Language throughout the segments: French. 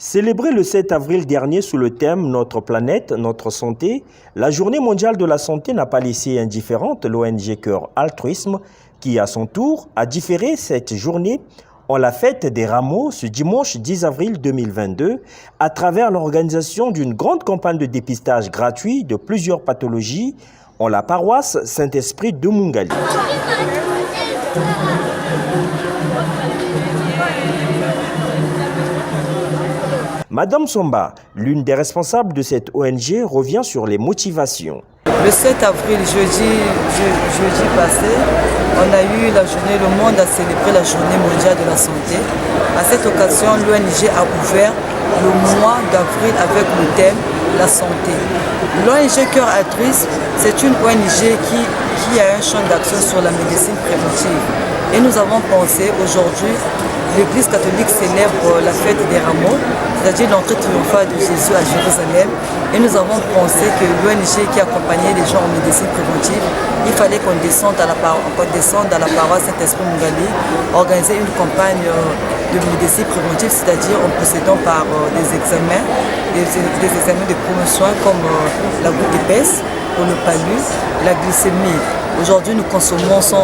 Célébrée le 7 avril dernier sous le thème « Notre planète, notre santé », la Journée mondiale de la santé n'a pas laissé indifférente l'ONG Cœur Altruisme qui, à son tour, a différé cette journée en la fête des rameaux ce dimanche 10 avril 2022 à travers l'organisation d'une grande campagne de dépistage gratuit de plusieurs pathologies en la paroisse Saint-Esprit de Mungali. Madame Somba, l'une des responsables de cette ONG, revient sur les motivations. Le 7 avril, jeudi passé, on a eu la journée, le monde a célébré la journée mondiale de la santé. À cette occasion, l'ONG a ouvert le mois d'avril avec le thème la santé. L'ONG Cœur Altruisme, c'est une ONG qui a un champ d'action sur la médecine préventive. Et nous avons pensé aujourd'hui, l'Église catholique célèbre la fête des rameaux, c'est-à-dire l'entrée triomphale de Jésus à Jérusalem. Et nous avons pensé que l'ONG qui accompagnait les gens en médecine préventive, il fallait qu'on descende à la paroisse Saint-Esprit Mungali, organiser une campagne de médecine préventive, c'est-à-dire en procédant par des examens de promotion comme la goutte épaisse pour le palud, la glycémie. Aujourd'hui, nous consommons sans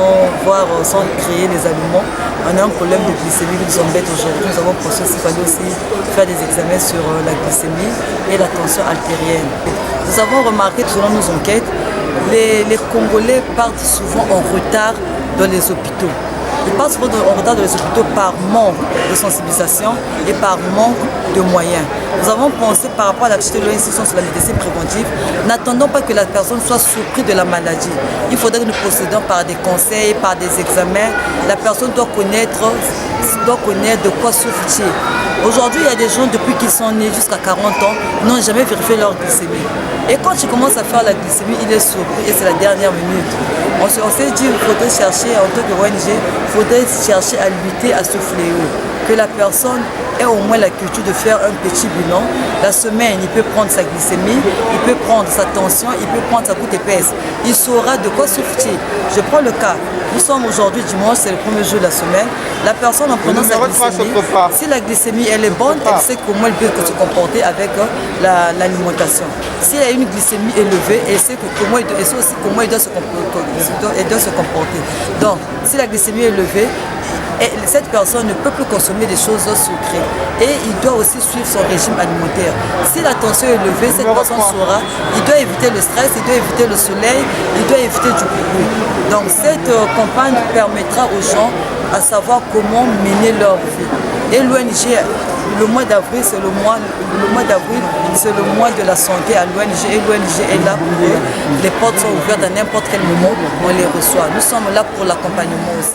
créer les aliments. On a un problème de glycémie qui nous embête aujourd'hui. Nous avons pensé qu'il fallait aussi faire des examens sur la glycémie et la tension artérielle. Nous avons remarqué, selon nos enquêtes, les Congolais partent souvent en retard dans les hôpitaux. Ils partent souvent en retard dans les hôpitaux par manque de sensibilisation et par manque de moyens. Nous avons pensé par rapport à l'activité de l'ONG sur la médecine préventive, n'attendons pas que la personne soit surprise de la maladie. Il faudrait que nous procédions par des conseils, par des examens. La personne doit connaître de quoi souffre-t-il. Aujourd'hui, il y a des gens, depuis qu'ils sont nés jusqu'à 40 ans, n'ont jamais vérifié leur glycémie. Et quand ils commencent à faire la glycémie, il est surpris et c'est la dernière minute. On s'est dit qu'il faudrait chercher, en tant qu'ONG, il faudrait chercher à lutter à ce fléau. Que la personne ait au moins la culture de faire un petit bilan. La semaine, il peut prendre sa glycémie, il peut prendre sa tension, il peut prendre sa goutte épaisse. Il saura de quoi souffre-t-il. Je prends le cas. Nous sommes aujourd'hui dimanche, c'est le premier jour de la semaine. La personne en prenant sa glycémie, si la glycémie elle est bonne, elle sait comment elle peut se comporter avec l'alimentation. Si elle a une glycémie élevée, elle sait aussi comment elle doit se comporter. Donc, si la glycémie est élevée, et cette personne ne peut plus consommer des choses sucrées et il doit aussi suivre son régime alimentaire. Si la tension est élevée, cette personne saura, il doit éviter le stress, il doit éviter le soleil, il doit éviter du bruit. Donc cette campagne permettra aux gens à savoir comment mener leur vie. Et l'ONG, le mois d'avril, c'est le mois de la santé à l'ONG et l'ONG est là pour eux. Les portes sont ouvertes à n'importe quel moment, on les reçoit. Nous sommes là pour l'accompagnement aussi.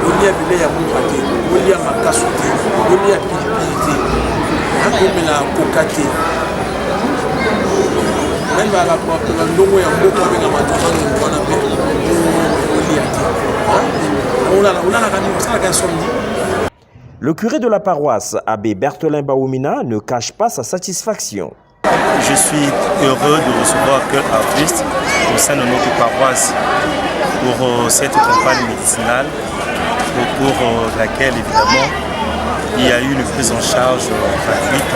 olia bile ya mungu te olia makasu te olia pilipili te akomela koka te même la ndongo ya mboka abenga matozano wana mpe olia te olalaka nini osalaka insomnie. Le curé de la paroisse, abbé Berthelin Baoumina, ne cache pas sa satisfaction. Je suis heureux de recevoir Cœur Altruisme au sein de notre paroisse pour cette campagne médicinale au cours de laquelle évidemment il y a eu une prise en charge gratuite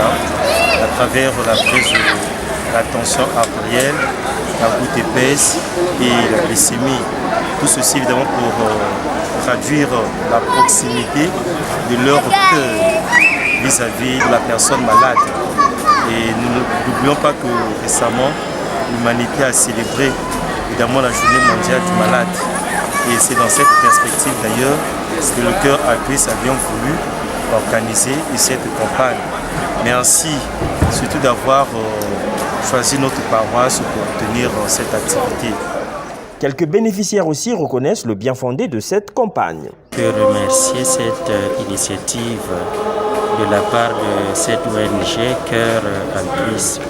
à travers la prise de la tension artérielle, la goutte épaisse et la glycémie. Tout ceci évidemment pour traduire la proximité de leur cœur vis-à-vis de la personne malade. Et nous n'oublions pas que récemment l'humanité a célébré évidemment la journée mondiale du malade. Et c'est dans cette perspective d'ailleurs que le Cœur Altruisme a bien voulu organiser cette campagne. Merci surtout d'avoir choisi notre paroisse pour tenir cette activité. Quelques bénéficiaires aussi reconnaissent le bien fondé de cette campagne. Je veux remercier cette initiative de la part de cette ONG Cœur Altruisme.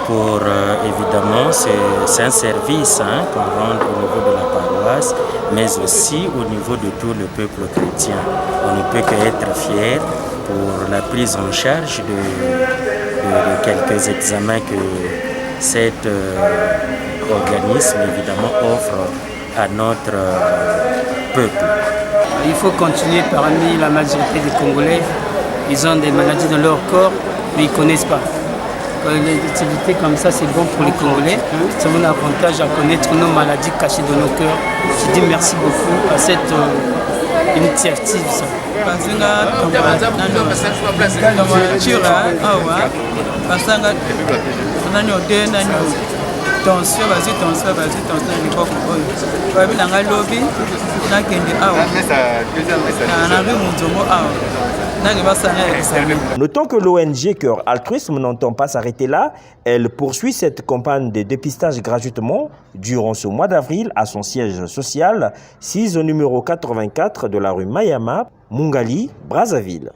pour évidemment, c'est un service qu'on rend au niveau de la paroisse, mais aussi au niveau de tout le peuple chrétien. On ne peut qu'être fier pour la prise en charge de quelques examens que cet organisme évidemment offre à notre peuple. Il faut continuer parmi la majorité des Congolais. Ils ont des maladies dans leur corps, mais ils ne connaissent pas. Les activités comme ça, c'est bon pour les Congolais. C'est un avantage à connaître nos maladies cachées dans nos cœurs. Je dis merci beaucoup à cette initiative. Tension na liboko oyo babi na ngai lobi nakende awa nabi munzongo awa nange basanga examen. Notons que l'ONG Cœur Altruisme n'entend pas s'arrêter là. Elle poursuit cette campagne de dépistage gratuitement durant ce mois d'avril à son siège social, 6 au numéro 84 de la rue Mayama, Mungali, Brazzaville.